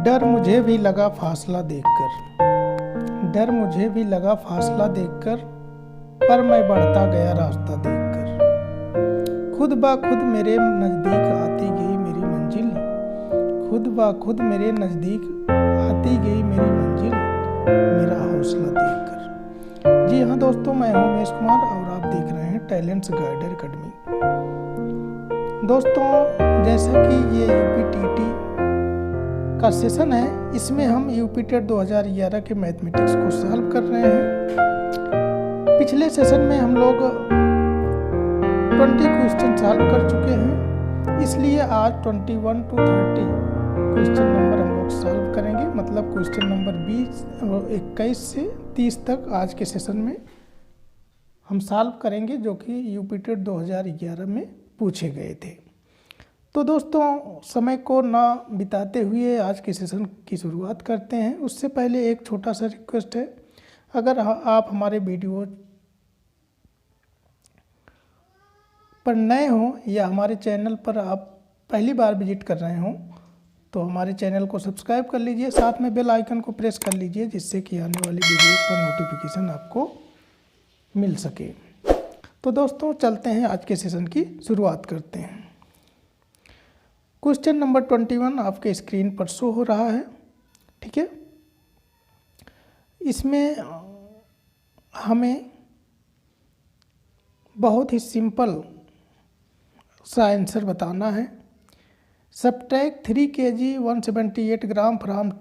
डर मुझे भी लगा फासला देखकर, डर मुझे भी लगा फासला देखकर, पर मैं बढ़ता गया रास्ता देखकर। खुद ब खुद मेरे नज़दीक आती गई मेरी मंजिल, खुद ब खुद मेरे नज़दीक आती गई मेरी मंजिल, मेरा हौसला देखकर। जी हाँ दोस्तों, मैं हूँ उमेश कुमार और आप देख रहे हैं टैलेंट्स गाइडर एकेडमी। दोस्तों, जैसा कि ये यूपीटीटी का सेशन है, इसमें हम यूपीटेट 2011 के मैथमेटिक्स को सॉल्व कर रहे हैं। पिछले सेशन में हम लोग 20 क्वेश्चन सॉल्व कर चुके हैं, इसलिए आज 21 to 30 क्वेश्चन नंबर हम लोग सॉल्व करेंगे। मतलब क्वेश्चन नंबर 21 से 30 तक आज के सेशन में हम सॉल्व करेंगे, जो कि यूपीटेट 2011 में पूछे गए थे। तो दोस्तों, समय को ना बिताते हुए आज के सेशन की शुरुआत करते हैं। उससे पहले एक छोटा सा रिक्वेस्ट है, अगर आप हमारे वीडियो पर नए हों या हमारे चैनल पर आप पहली बार विजिट कर रहे हों, तो हमारे चैनल को सब्सक्राइब कर लीजिए, साथ में बेल आइकन को प्रेस कर लीजिए, जिससे कि आने वाली वीडियो पर नोटिफिकेशन आपको मिल सके। तो दोस्तों, चलते हैं, आज के सेशन की शुरुआत करते हैं। क्वेश्चन नंबर 21 आपके स्क्रीन पर शो हो रहा है, ठीक है। इसमें हमें बहुत ही सिंपल सा आंसर बताना है। Subtract 3 kg 178 gram from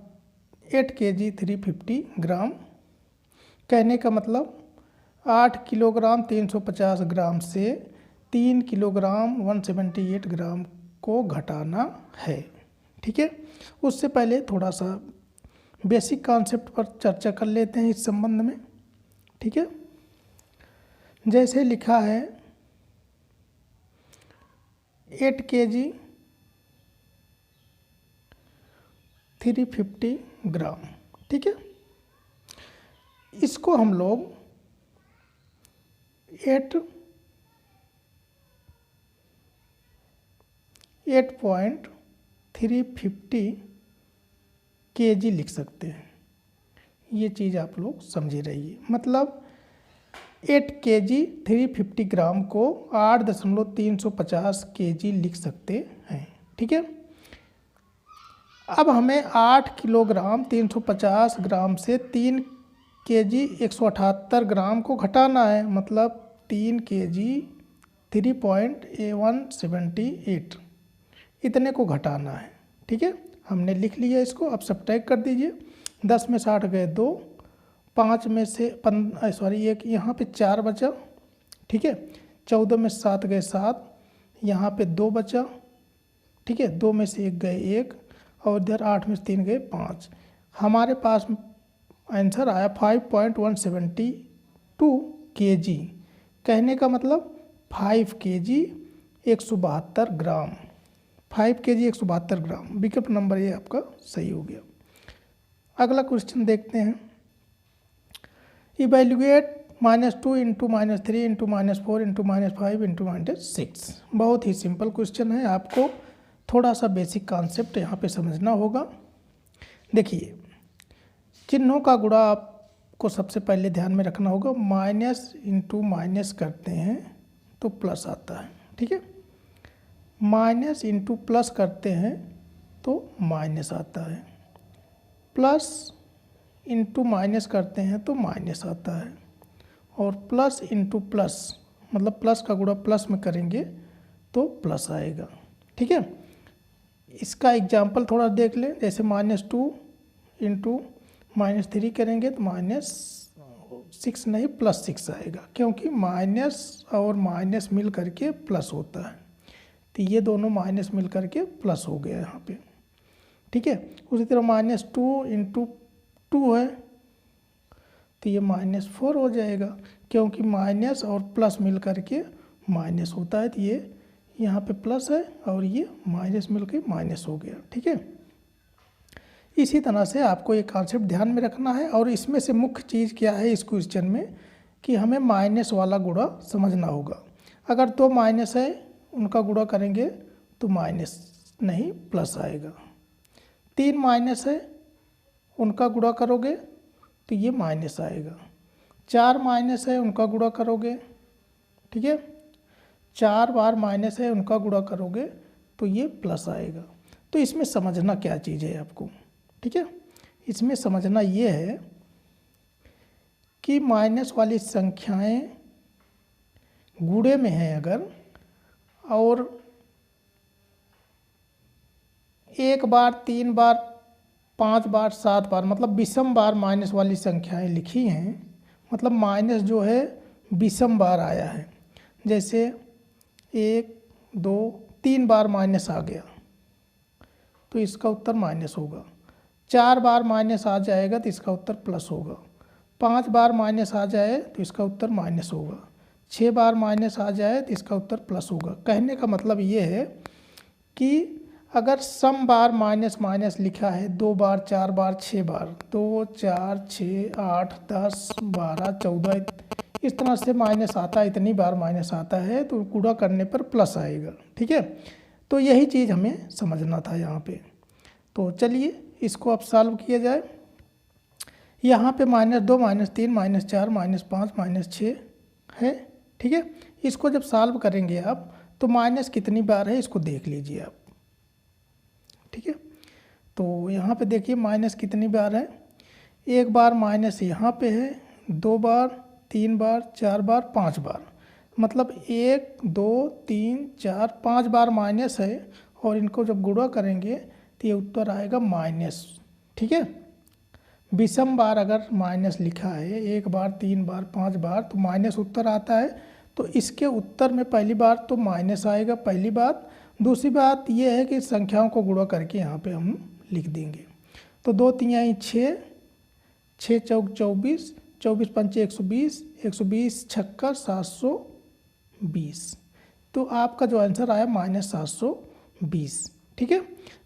8 kg 350 ग्राम। कहने का मतलब 8 किलोग्राम 350 ग्राम से 3 किलोग्राम 178 ग्राम को घटाना है, ठीक है। उससे पहले थोड़ा सा बेसिक कॉन्सेप्ट पर चर्चा कर लेते हैं इस संबंध में, ठीक है। जैसे लिखा है 8 kg 350 ग्राम, ठीक है। इसको हम लोग 8.350 kg लिख सकते हैं। ये चीज़ आप लोग समझे रहिए। मतलब 8 kg 350 ग्राम को 8.350 kg लिख सकते हैं, ठीक है। अब हमें 8 किलोग्राम 350 ग्राम से 3 kg 178 ग्राम को घटाना है। मतलब 3 kg 3.178 इतने को घटाना है, ठीक है। हमने लिख लिया इसको। अब सब्ट्रैक्ट कर दीजिए। 10 में 60 गए 2, 5 में से एक यहाँ पे 4 बचा, ठीक है। 14 में 7 गए 7, यहाँ पे 2 बचा, ठीक है। 2 में से 1 गए 1, और इधर 8 में से 3 गए 5। हमारे पास आंसर आया 5.172 kg। कहने का मतलब 5 kg 172 ग्राम, 5 kg 172 ग्राम। विकल्प नंबर ये आपका सही हो गया। अगला क्वेश्चन देखते हैं। Evaluate -2 into -3 into -4 into -5 into -6। बहुत ही सिंपल क्वेश्चन है। आपको थोड़ा सा बेसिक कॉन्सेप्ट यहाँ पे समझना होगा। देखिए, चिन्हों का गुणा आपको सबसे पहले ध्यान में रखना होगा। माइनस इंटू माइनस करते हैं तो प्लस आता है, ठीक है। माइनस इंटू प्लस करते हैं तो माइनस आता है। प्लस इंटू माइनस करते हैं तो माइनस आता है। और प्लस इंटू प्लस मतलब प्लस का गुणा प्लस में करेंगे तो प्लस आएगा, ठीक है। इसका एग्जाम्पल थोड़ा देख लें। जैसे -2 इंटू -3 करेंगे तो -6 नहीं +6 आएगा, क्योंकि माइनस और माइनस मिल करके प्लस होता है। तो ये दोनों माइनस मिल करके प्लस हो गया यहाँ पे, ठीक है। उसी तरह -2 इंटू 2 है तो ये -4 हो जाएगा, क्योंकि माइनस और प्लस मिल करके माइनस होता है। तो ये यहाँ पे प्लस है और ये माइनस मिल के माइनस हो गया, ठीक है। इसी तरह से आपको ये कॉन्सेप्ट ध्यान में रखना है। और इसमें से मुख्य चीज़ क्या है इस क्वेश्चन में, कि हमें माइनस वाला गुणा समझना होगा। अगर 2 माइनस है, उनका गुणा करेंगे तो माइनस नहीं प्लस आएगा। 3 माइनस है, उनका गुणा करोगे तो ये माइनस आएगा। 4 माइनस है, उनका गुणा करोगे, ठीक है, 4 बार माइनस है, उनका गुणा करोगे तो ये प्लस आएगा। तो इसमें समझना क्या चीज़ है आपको, ठीक है, इसमें समझना ये है कि माइनस वाली संख्याएं गुणे में हैं अगर, और 1 बार, 3 बार, 5 बार, 7 बार, मतलब विषम बार माइनस वाली संख्याएं लिखी हैं, मतलब माइनस जो है विषम बार आया है। जैसे 1, 2, 3 बार माइनस आ गया तो इसका उत्तर माइनस होगा। 4 बार माइनस आ जाएगा तो इसका उत्तर प्लस होगा। 5 बार माइनस आ जाए तो इसका उत्तर माइनस होगा। 6 बार माइनस आ जाए तो इसका उत्तर प्लस होगा। कहने का मतलब ये है कि अगर सम बार माइनस माइनस लिखा है 2 बार, 4 बार, 6 बार, 2, 4, 6, 8, 10, 12, 14, इस तरह से माइनस आता है, इतनी बार माइनस आता है तो गुणा करने पर प्लस आएगा, ठीक है। तो यही चीज़ हमें समझना था यहाँ पे। तो चलिए इसको अब सॉल्व किया जाए। यहाँ पे -2, -3, -4, -5, -6 है, ठीक है। इसको जब सॉल्व करेंगे आप तो माइनस कितनी बार है इसको देख लीजिए आप, ठीक है। तो यहाँ पे देखिए माइनस कितनी बार है। 1 बार माइनस यहाँ पे है, 2 बार, 3 बार, 4 बार, 5 बार, मतलब 1, 2, 3, 4, 5 बार माइनस है। और इनको जब गुणा करेंगे तो ये उत्तर आएगा माइनस, ठीक है। विषम बार अगर माइनस लिखा है 1 बार, 3 बार, 5 बार तो माइनस उत्तर आता है। तो इसके उत्तर में पहली बार तो माइनस आएगा, पहली बात। दूसरी बात यह है कि संख्याओं को गुणा करके यहाँ पे हम लिख देंगे। तो 2 तिहाई 6, 6 चौक 24, 24 पंचे 120, 120 छक्का 720। तो आपका जो आंसर आया -720, ठीक है।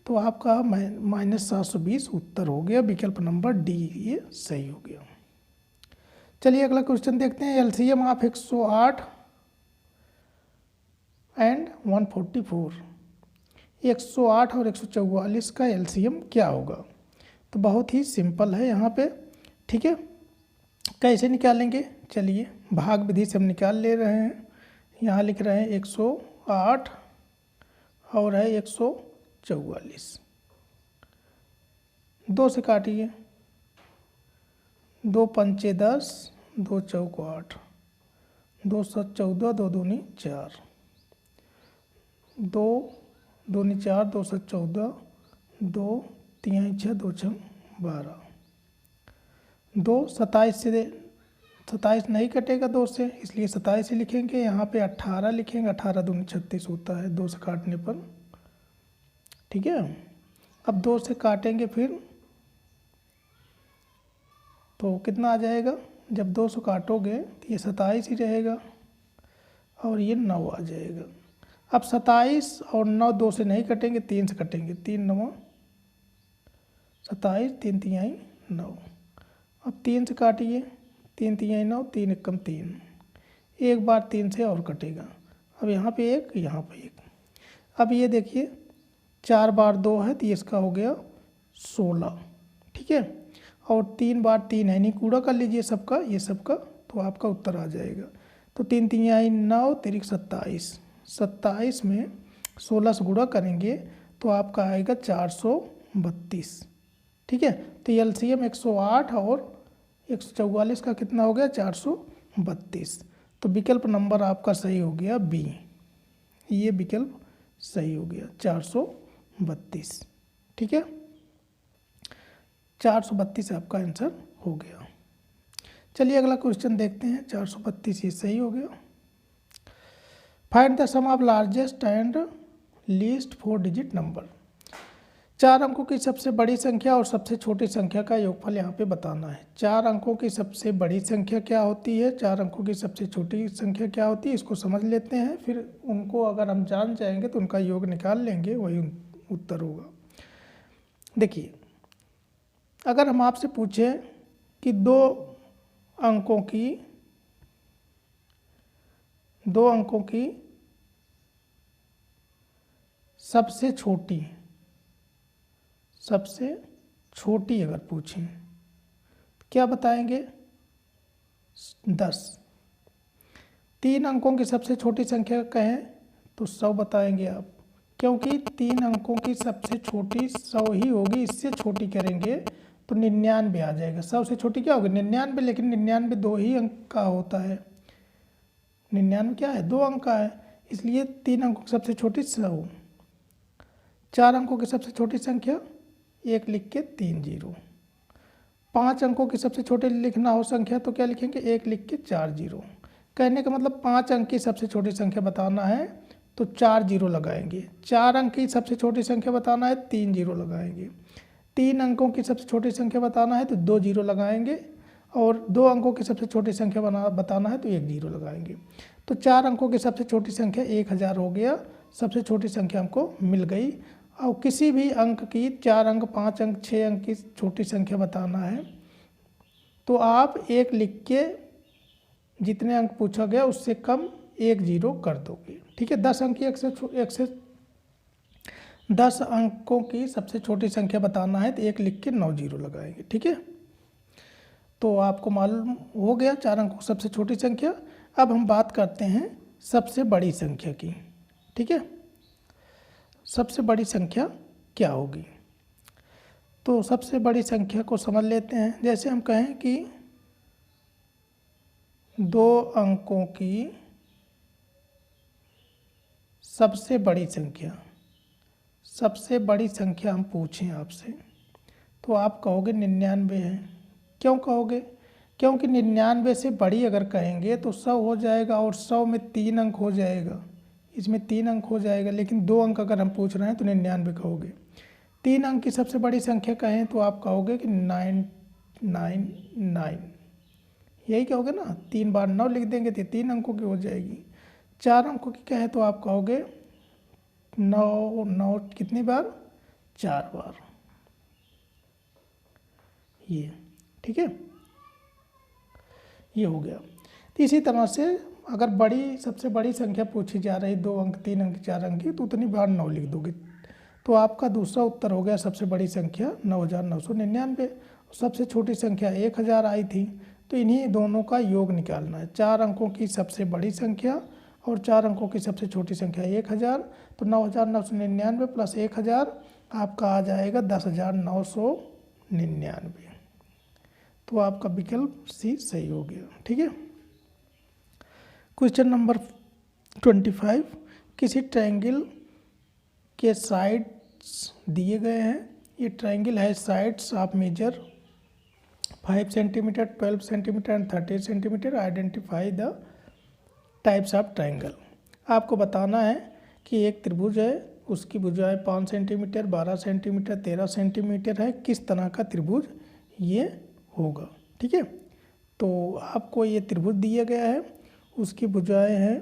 तो आपका -720 उत्तर हो गया, विकल्प नंबर डी ये सही हो गया। चलिए अगला क्वेश्चन देखते हैं। एलसीएम ऑफ 108 एंड 144, 108 और 144 का एलसीएम क्या होगा? तो बहुत ही सिंपल है यहाँ पे, ठीक है। कैसे निकालेंगे, चलिए भाग विधि से हम निकाल ले रहे हैं। यहाँ लिख रहे हैं 108 और है 144, 2 से काटिए, 2 पंचे 10, 2 चौक 8, 2 7 14, 2 दूनी 4, 2 दूनी 4, 2 7 14, 2 तिहाई 6, 2 6 12, 2 27 से 27 नहीं कटेगा 2 से, इसलिए 27 ही लिखेंगे। यहाँ पे 18 लिखेंगे, 18 दूनी 36 होता है 2 से काटने पर, ठीक है। अब 2 से काटेंगे फिर तो कितना आ जाएगा, जब 2 से काटोगे तो ये 27 ही रहेगा और ये 9 आ जाएगा। अब 27 और 9 2 से नहीं कटेंगे, 3 से कटेंगे, 3 9 27, 3 तिहाई 9। अब 3 से काटिए, 3 तिहाई 9, 3 एकम 3, एक बार 3 से और कटेगा। अब यहाँ पे 1, यहाँ पे 1। अब ये देखिए 4 बार 2 है तो ये इसका हो गया 16, ठीक है। और 3 बार 3 है, नहीं कूड़ा कर लीजिए सबका, ये सबका, तो आपका उत्तर आ जाएगा। तो 3 तिहाई 9, 3 27, 27 में 16 से गुणा करेंगे तो आपका आएगा 432, ठीक है। तो एलसीएम 108 और 144 का कितना हो गया, 432। तो विकल्प नंबर आपका सही हो गया बी, ये विकल्प सही हो गया 432, ठीक है। 432 आपका आंसर हो गया। चलिए अगला क्वेश्चन देखते हैं। 432 ये सही हो गया। Find the sum of largest and least 4 digit number. 4 अंकों की सबसे बड़ी संख्या और सबसे छोटी संख्या का योगफल यहाँ पे बताना है। 4 अंकों की सबसे बड़ी संख्या क्या होती है, 4 अंकों की सबसे छोटी संख्या क्या होती है, इसको समझ लेते हैं। फिर उनको अगर हम जान जाएंगे तो उनका योग निकाल लेंगे, वही उत्तर होगा। देखिए अगर हम आपसे पूछें कि 2 अंकों की सबसे सबसे छोटी अगर पूछें क्या बताएंगे? 10। 3 अंकों की सबसे छोटी संख्या कहें तो 100 बताएंगे आप, क्योंकि 3 अंकों की सबसे छोटी 100 ही होगी। इससे छोटी करेंगे तो 99 आ जाएगा। 100 से छोटी क्या होगी? 99, लेकिन 99 2 ही अंक का होता है। 99 क्या है? 2 अंक का है, इसलिए 3 अंकों की सबसे छोटी 100। 4 अंकों की सबसे छोटी संख्या 1 लिख के 3 0। 5 अंकों की सबसे छोटी लिखना हो संख्या तो क्या लिखेंगे? 1 लिख के 4 0। कहने का मतलब 5 अंक की सबसे छोटी संख्या बताना है तो 4 0 लगाएंगे। 4 अंक की सबसे छोटी संख्या बताना है 3 0 लगाएंगे। 3 अंकों की सबसे छोटी संख्या बताना है तो 2 0 लगाएंगे, और 2 अंकों की सबसे छोटी संख्या बताना है तो 1 0 लगाएंगे। तो 4 अंकों की सबसे छोटी संख्या 1000 हो गया। सबसे छोटी संख्या हमको मिल गई। और किसी भी अंक की 4 अंक, 5 अंक, 6 अंक की छोटी संख्या बताना है तो आप 1 लिख के जितने अंक पूछा गया उससे कम 1 0 कर दोगे। ठीक है। 10 अंक की 10 अंकों की सबसे छोटी संख्या बताना है तो 1 लिख के 9 0 लगाएंगे। ठीक है। तो आपको मालूम हो गया 4 अंकों की सबसे छोटी संख्या। अब हम बात करते हैं सबसे बड़ी संख्या की। ठीक है। सबसे बड़ी संख्या क्या होगी? तो सबसे बड़ी संख्या को समझ लेते हैं। जैसे हम कहें कि 2 अंकों की सबसे बड़ी संख्या हम पूछें आपसे तो आप कहोगे 99 है। क्यों कहोगे? क्योंकि 99 से बड़ी अगर कहेंगे तो 100 हो जाएगा, और 100 में 3 अंक हो जाएगा, इसमें 3 अंक हो जाएगा। लेकिन 2 अंक अगर हम पूछ रहे हैं तो 99 कहोगे। 3 अंक की सबसे बड़ी संख्या कहें तो आप कहोगे कि 999, यही कहोगे ना। 3 बार 9 लिख देंगे तो 3 अंकों की हो जाएगी। 4 अंकों की कहें तो आप कहोगे 9 9 कितनी बार? 4 बार। ये ठीक है, ये हो गया। तो इसी तरह से अगर सबसे बड़ी संख्या पूछी जा रही 2 अंक, 3 अंक, 4 अंक की, तो उतनी बार 9 लिख दोगे। तो आपका दूसरा उत्तर हो गया सबसे बड़ी संख्या 9999। सबसे छोटी संख्या 1000 आई थी। तो इन्हीं दोनों का योग निकालना है। 4 अंकों की सबसे बड़ी संख्या और 4 अंकों की सबसे छोटी संख्या 1000। तो 9999 प्लस 1000 आपका आ जाएगा 10999। तो आपका विकल्प सी सही हो गया। ठीक है। Question number 25। किसी ट्रायंगल के साइड्स दिए गए हैं। ये ट्रायंगल है, साइड्स आप measure 5 centimetre, 12 centimetre and 30 centimetre. Identify the types of triangle. आपको बताना है कि एक त्रिभुज है, उसकी भुजाएं 5 सेंटीमीटर, 12 सेंटीमीटर, 13 सेंटीमीटर है। किस तरह का त्रिभुज ये होगा? ठीक है। तो आपको ये त्रिभुज दिया गया है, उसकी भुजाएं हैं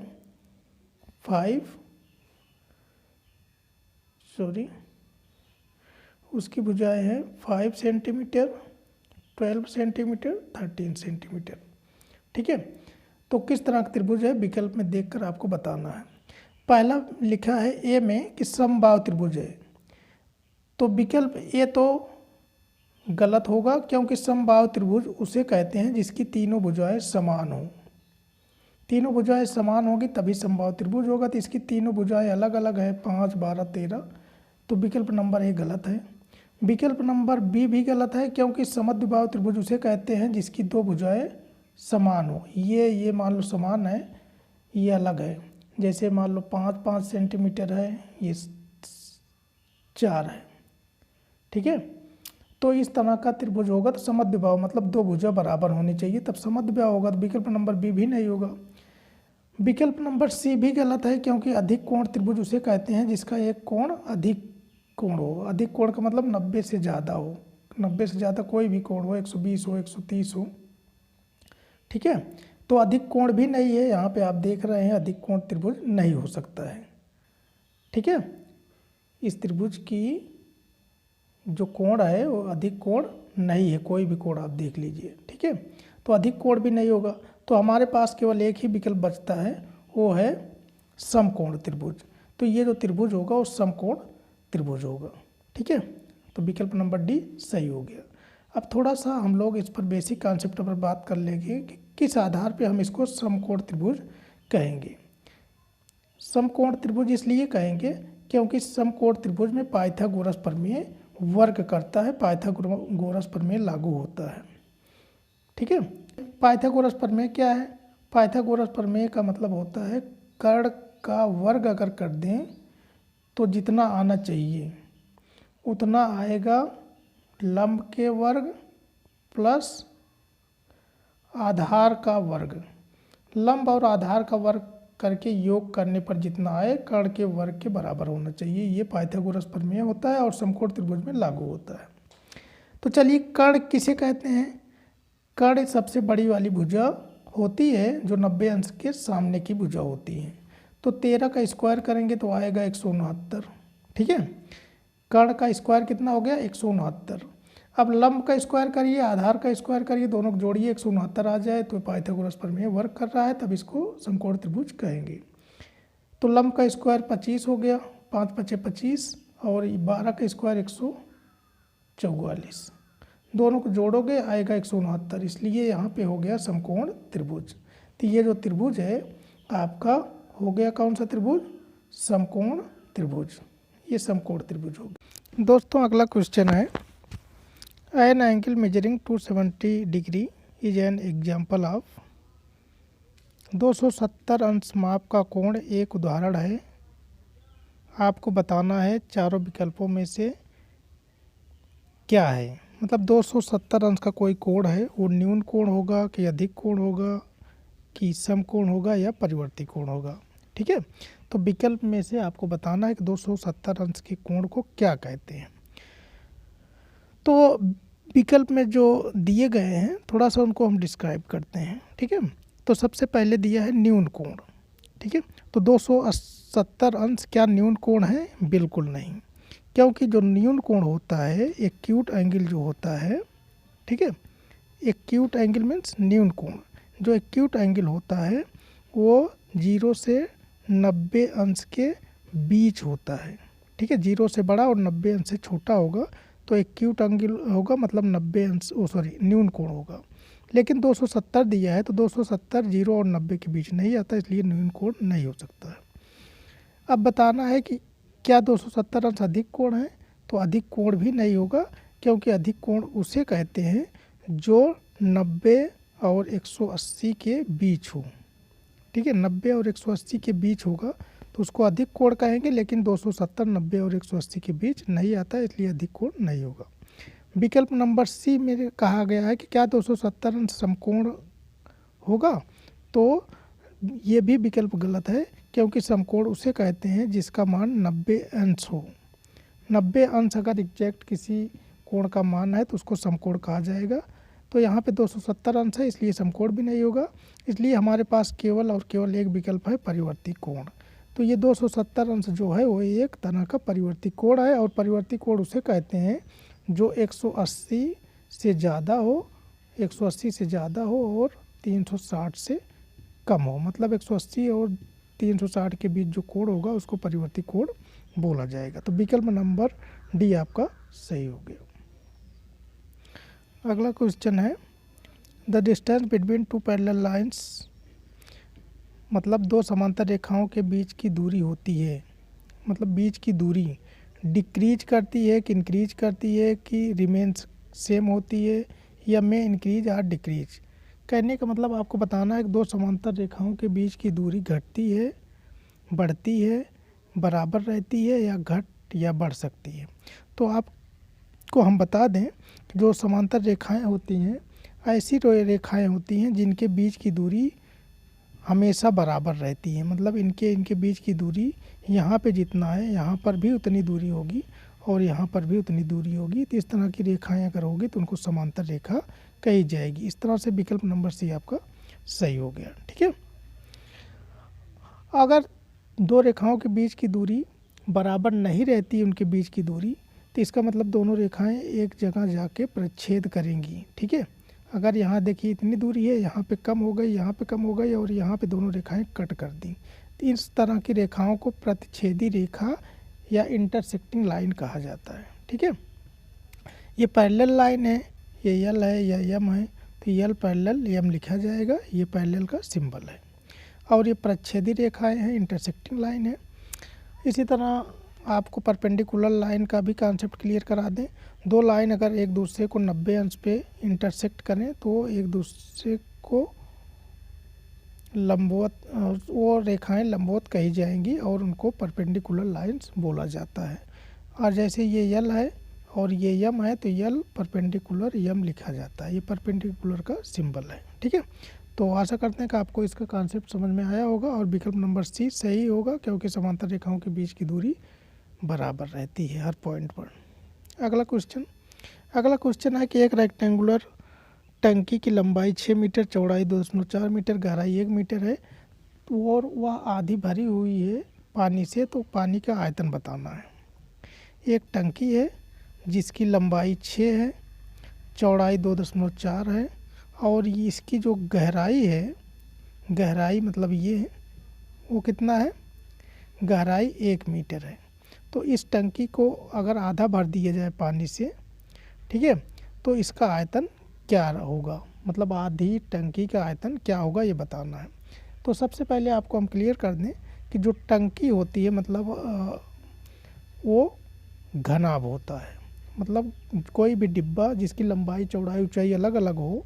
उसकी भुजाएं हैं 5 सेंटीमीटर, 12 सेंटीमीटर, 13 सेंटीमीटर। ठीक है। तो किस तरह का त्रिभुज है विकल्प में देखकर आपको बताना है। पहला लिखा है ए में कि समबाहु त्रिभुज है, तो विकल्प ए तो गलत होगा, क्योंकि समबाहु त्रिभुज उसे कहते हैं जिसकी तीनों भुजाएं समान हो। तीनों भुजाएं समान होगी तभी समबाहु त्रिभुज होगा। तो इसकी तीनों भुजाएं अलग अलग है, 5, 12, 13। तो विकल्प नंबर ए गलत है। विकल्प नंबर बी भी गलत है, क्योंकि समद्विबाहु त्रिभुज उसे कहते हैं जिसकी 2 भुजाएं समान हो। ये मान लो समान है, ये अलग है। जैसे मान लो 5 सेंटीमीटर है, ये 4 है। ठीक है। तो इस तरह का त्रिभुज होगा तो समद्विबाहु मतलब 2 भुजा बराबर होनी चाहिए, तब समद्विबाहु होगा। तो विकल्प नंबर बी भी नहीं होगा। विकल्प नंबर सी भी गलत है, क्योंकि अधिक कोण त्रिभुज उसे कहते हैं जिसका एक कोण अधिक कोण हो। अधिक कोण का मतलब 90 से ज़्यादा हो। 90 से ज़्यादा कोई भी कोण हो, 120 हो, 130 हो। ठीक है। तो अधिक कोण भी नहीं है, यहाँ पे आप देख रहे हैं अधिक कोण त्रिभुज नहीं हो सकता है। ठीक है। इस त्रिभुज की जो कोण है वो अधिक कोण नहीं है, कोई भी कोण आप देख लीजिए। ठीक है। तो अधिक कोण भी नहीं होगा। तो हमारे पास केवल एक ही विकल्प बचता है, वो है समकोण त्रिभुज। तो ये जो त्रिभुज होगा वो समकोण त्रिभुज होगा। ठीक है। तो विकल्प नंबर डी सही हो गया। अब थोड़ा सा हम लोग इस पर बेसिक कॉन्सेप्ट पर बात कर लेंगे कि किस आधार पे हम इसको समकोण त्रिभुज कहेंगे। समकोण त्रिभुज इसलिए कहेंगे क्योंकि समकोण त्रिभुज में पाइथागोरस प्रमेय वर्क करता है, पाइथागोरस प्रमेय लागू होता है। ठीक है, पाइथागोरस प्रमेय क्या है? पाइथागोरस प्रमेय का मतलब होता है कर्ण का वर्ग अगर कर दें तो जितना आना चाहिए उतना आएगा लंब के वर्ग प्लस आधार का वर्ग। लंब और आधार का वर्ग करके योग करने पर जितना आए कर्ण के वर्ग के बराबर होना चाहिए। ये पाइथागोरस प्रमेय होता है और समकोण त्रिभुज में लागू होता है। तो चलिए, कर्ण किसे कहते हैं? कर्ण सबसे बड़ी वाली भुजा होती है जो 90 अंश के सामने की भुजा होती है। तो 13 का स्क्वायर करेंगे तो आएगा 169। ठीक है, कर्ण का स्क्वायर कितना हो गया? 169। अब लंब का स्क्वायर करिए, आधार का स्क्वायर करिए, दोनों को जोड़िए, 169 आ जाए तो पाइथागोरस प्रमेय वर्क कर रहा है, तब इसको समकोण त्रिभुज कहेंगे। तो लंब का स्क्वायर 25 हो गया, 5 पचे 25, और 12 का स्क्वायर 144, दोनों को जोड़ोगे आएगा 169, इसलिए यहाँ पे हो गया समकोण त्रिभुज। तो ये जो त्रिभुज है आपका हो गया कौन सा त्रिभुज? समकोण त्रिभुज। ये समकोण त्रिभुज हो गया। दोस्तों, अगला क्वेश्चन है, an angle measuring 270 degree is an example of. 270 अंश माप का कोण एक उदाहरण है। आपको बताना है चारों विकल्पों में से क्या है। मतलब 270 अंश का कोई कोण है, वो न्यून कोण होगा कि अधिक कोण होगा कि सम कोण होगा या परिवर्ती कोण होगा। ठीक है, तो विकल्प में से आपको बताना है कि 270 अंश के कोण को क्या कहते हैं। तो विकल्प में जो दिए गए हैं थोड़ा सा उनको हम डिस्क्राइब करते हैं। ठीक है, तो सबसे पहले दिया है न्यून कोण। ठीक है, तो 270 अंश क्या न्यून कोण है? बिल्कुल नहीं, क्योंकि जो न्यून कोण होता है एक्यूट एंगल जो होता है, ठीक है, एक्यूट एंगल मीन्स न्यून कोण, जो एक्यूट एंगल होता है वो 0 से 90 अंश के बीच होता है। ठीक है, 0 से बड़ा और 90 अंश से छोटा होगा तो एक्यूट एंगल होगा, मतलब 90 अंश न्यून कोण होगा। लेकिन 270 दिया है तो 270 0 और 90 के बीच नहीं आता, इसलिए न्यून कोण नहीं हो सकता है। अब बताना है कि क्या 270 अंश अधिक कोण है? तो अधिक कोण भी नहीं होगा, क्योंकि अधिक कोण उसे कहते हैं जो 90 और 180 के बीच हो। ठीक है, 90 और 180 के बीच होगा तो उसको अधिक कोण कहेंगे, लेकिन 270 90 और 180 के बीच नहीं आता, इसलिए अधिक कोण नहीं होगा। विकल्प नंबर सी में कहा गया है कि क्या 270 अंश समकोण होगा? तो ये भी विकल्प गलत है, क्योंकि समकोण उसे कहते हैं जिसका मान 90 अंश हो। 90 अंश अगर एग्जैक्ट किसी कोण का मान है तो उसको समकोण कहा जाएगा। तो यहाँ पे 270 अंश है, इसलिए समकोण भी नहीं होगा। इसलिए हमारे पास केवल और केवल एक विकल्प है, परिवर्ती कोण। तो ये 270 अंश जो है वो एक तरह का परिवर्ती कोण है, और परिवर्ती कोण उसे कहते हैं जो 180 से ज़्यादा हो, 180 से ज़्यादा हो और 360 से कम हो। मतलब 180 और 360 के बीच जो कोण होगा उसको परिवर्ती कोण बोला जाएगा। तो विकल्प नंबर डी आपका सही हो गया। अगला क्वेश्चन है, the distance between two parallel lines, मतलब दो समांतर रेखाओं के बीच की दूरी होती है, मतलब बीच की दूरी डिक्रीज करती है कि इंक्रीज करती है कि रिमेन्स सेम होती है या में इंक्रीज और डिक्रीज। कहने का मतलब आपको बताना है कि दो समांतर रेखाओं के बीच की दूरी घटती है, बढ़ती है, बराबर रहती है या घट या बढ़ सकती है। तो आपको हम बता दें कि जो समांतर रेखाएं होती हैं ऐसी रेखाएं होती हैं जिनके बीच की दूरी हमेशा बराबर रहती है। मतलब इनके बीच की दूरी यहाँ पे जितना है यहाँ पर भी उतनी दूरी होगी और यहाँ पर भी उतनी दूरी होगी। तो इस तरह की रेखाएं अगर होगी तो उनको समांतर रेखा कही जाएगी। इस तरह से विकल्प नंबर सी आपका सही हो गया। ठीक है, अगर दो रेखाओं के बीच की दूरी बराबर नहीं रहती उनके बीच की दूरी, तो इसका मतलब दोनों रेखाएं एक जगह जाके प्रतिच्छेद करेंगी। ठीक है, अगर यहाँ देखिए इतनी दूरी है, यहाँ पे कम हो गई, यहाँ पे कम हो गई और यहाँ पे दोनों रेखाएं कट कर दी, तो इस तरह की रेखाओं को प्रतिच्छेदी रेखा या इंटरसेक्टिंग लाइन कहा जाता है। ठीक है, ये पैरेलल लाइन है, ये यल है या यम है, तो यल पैरेलल यम लिखा जाएगा, ये पैरेलल का सिंबल है। और ये प्रच्छेदी रेखाएं हैं, इंटरसेक्टिंग लाइन है। इसी तरह आपको परपेंडिकुलर लाइन का भी कॉन्सेप्ट क्लियर करा दें। दो लाइन अगर एक दूसरे को 90 अंश पे इंटरसेक्ट करें तो एक दूसरे को लंबवत, वो रेखाएं लंबवत कही जाएंगी और उनको परपेंडिकुलर लाइंस बोला जाता है। और जैसे ये यल है और ये यम है, तो यल परपेंडिकुलर यम लिखा जाता है, ये परपेंडिकुलर का सिंबल है। ठीक है, तो आशा करते हैं कि आपको इसका कॉन्सेप्ट समझ में आया होगा और विकल्प नंबर सी सही होगा, क्योंकि समांतर रेखाओं के बीच की दूरी बराबर रहती है हर पॉइंट पर। अगला क्वेश्चन है कि एक रेक्टेंगुलर टंकी की लंबाई 6 मीटर, चौड़ाई 2.4 मीटर, गहराई 1 मीटर है और वह आधी भरी हुई है पानी से, तो पानी का आयतन बताना है। एक टंकी है जिसकी लंबाई 6 है, चौड़ाई 2.4 है और इसकी जो गहराई है, गहराई मतलब ये है, वो कितना है, गहराई 1 मीटर है। तो इस टंकी को अगर आधा भर दिया जाए पानी से, ठीक है, तो इसका आयतन क्या होगा, मतलब आधी टंकी का आयतन क्या होगा ये बताना है। तो सबसे पहले आपको हम क्लियर कर दें कि जो टंकी होती है मतलब वो घनाभ होता है। मतलब कोई भी डिब्बा जिसकी लंबाई चौड़ाई ऊंचाई अलग अलग हो,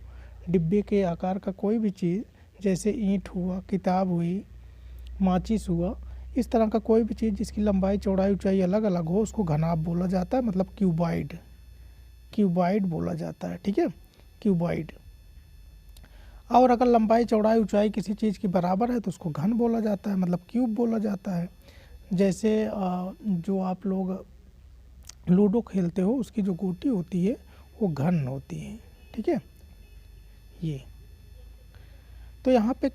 डिब्बे के आकार का कोई भी चीज़, जैसे ईंट हुआ, किताब हुई, माचिस हुआ, इस तरह का कोई भी चीज़ जिसकी लंबाई चौड़ाई ऊंचाई अलग अलग हो उसको घनाभ बोला जाता है, मतलब क्यूबॉइड बोला जाता है। ठीक है, क्यूबॉइड। और अगर लंबाई चौड़ाई ऊंचाई किसी चीज़ की बराबर है तो उसको घन बोला जाता है, मतलब क्यूब बोला जाता है। जैसे जो आप लोग लूडो खेलते हो उसकी जो गोटी होती है वो घन होती है। ठीक है, ये तो यहाँ पे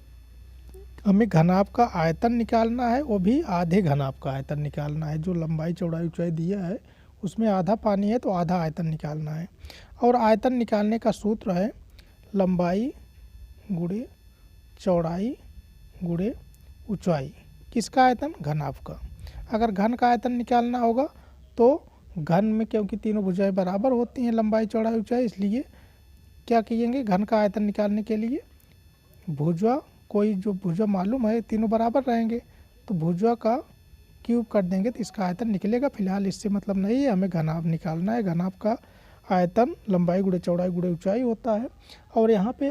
हमें घनाभ का आयतन निकालना है, वो भी आधे घनाभ का आयतन निकालना है। जो लंबाई चौड़ाई ऊंचाई दिया है उसमें आधा पानी है तो आधा आयतन निकालना है। और आयतन निकालने का सूत्र है लंबाई गुणे चौड़ाई गुणे ऊंचाई। किसका आयतन, घनाभ का। अगर घन का आयतन निकालना होगा तो घन में, क्योंकि तीनों भुजाएं बराबर होती हैं लंबाई चौड़ाई ऊंचाई, इसलिए क्या करेंगे, घन का आयतन निकालने के लिए भुजा, कोई जो भुजा मालूम है तीनों बराबर रहेंगे तो भुजा का क्यूब कर देंगे तो इसका आयतन निकलेगा। फिलहाल इससे मतलब नहीं है, हमें घनाभ निकालना है। घनाभ का आयतन लंबाई गुणे चौड़ाई गुणे ऊंचाई होता है। और यहाँ पे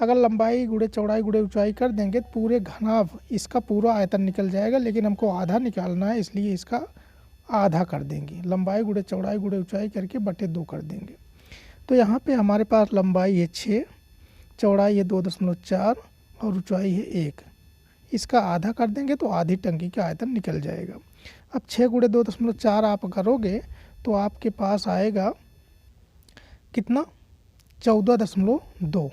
अगर लंबाई गुणे चौड़ाई गुणे ऊंचाई कर देंगे तो पूरे घनाभ इसका पूरा आयतन निकल जाएगा, लेकिन हमको आधा निकालना है इसलिए इसका आधा कर देंगे। लंबाई गुणे चौड़ाई गुणे ऊंचाई करके बटे 2 कर देंगे। तो यहाँ पे हमारे पास लंबाई है 6, चौड़ाई है 2.4 और ऊंचाई है 1। इसका आधा कर देंगे तो आधी टंकी का आयतन निकल जाएगा। अब 6 गुणे 2.4 आप करोगे तो आपके पास आएगा कितना, 14.2।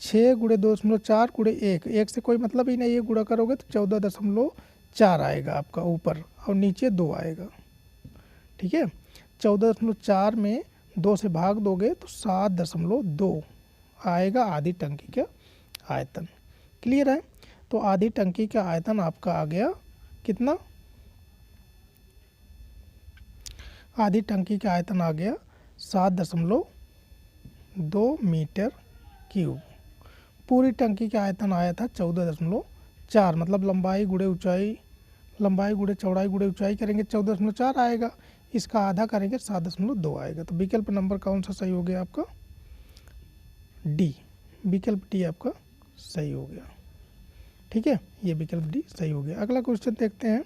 6 गुणे 2.4 गुणे 1 से कोई मतलब ही नहीं है, गुणा करोगे तो 14.4 आएगा आपका ऊपर और नीचे 2 आएगा। ठीक है, 14.4 में 2 से भाग दोगे तो 7.2 आएगा आधी टंकी का आयतन। क्लियर है, तो आधी टंकी का आयतन आपका आ गया कितना, आधी टंकी का आयतन आ गया 7.2 मीटर क्यूब। पूरी टंकी का आयतन आया था 14.4, मतलब लंबाई गुणे ऊंचाई, लंबाई गुणे चौड़ाई गुणे ऊंचाई करेंगे 14.4 आएगा, इसका आधा करेंगे 7.2 आएगा। तो विकल्प नंबर कौन सा सही हो गया आपका, डी। विकल्प डी आपका सही हो गया। ठीक है, ये विकल्प डी सही हो गया। अगला क्वेश्चन देखते हैं,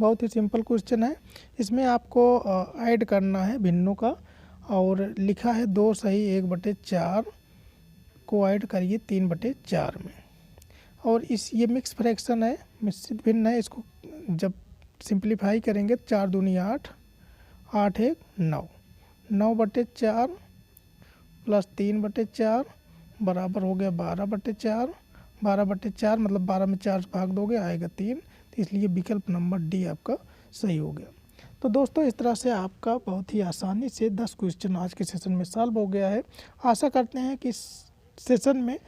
बहुत ही सिंपल क्वेश्चन है। इसमें आपको ऐड करना है भिन्नों का, और लिखा है 2 सही 1/4 को ऐड करिए 3/4 में। और ये मिक्स फ्रैक्शन है, मिश्रित भिन्न है। इसको जब सिंप्लीफाई करेंगे 4 दूनी 8, 8 1 9, 9/4 प्लस 3/4 बराबर हो गया 12/4। 12/4 मतलब 12 में 4 भाग दोगे आएगा 3, तो इसलिए विकल्प नंबर डी आपका सही हो गया। तो दोस्तों इस तरह से आपका बहुत ही आसानी से 10 क्वेश्चन आज के सेशन में सॉल्व हो गया है। आशा करते हैं कि इस सेशन में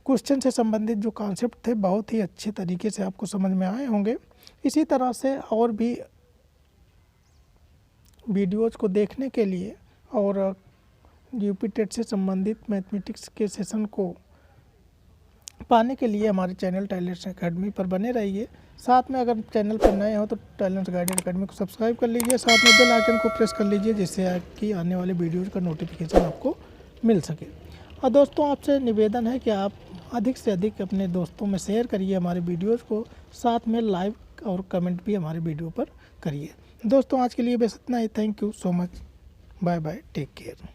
क्वेश्चन से संबंधित जो कॉन्सेप्ट थे बहुत ही अच्छे तरीके से आपको समझ में आए होंगे। इसी तरह से और भी वीडियोज़ को देखने के लिए और यूपी टेट से संबंधित मैथमेटिक्स के सेशन को पाने के लिए हमारे चैनल टैलेंट्स एकेडमी पर बने रहिए। साथ में अगर चैनल पर नए हो तो टैलेंट्स गाइडेड एकेडमी को सब्सक्राइब कर लीजिए, साथ में बेल आइकन को प्रेस कर लीजिए जिससे आपकी आने वाले वीडियोज़ का नोटिफिकेशन आपको मिल सके। और दोस्तों आपसे निवेदन है कि आप अधिक से अधिक अपने दोस्तों में शेयर करिए हमारे वीडियोज़ को, साथ में लाइक और कमेंट भी हमारे वीडियो पर करिए। दोस्तों आज के लिए बस इतना ही। Thank you so much. Bye bye, take care.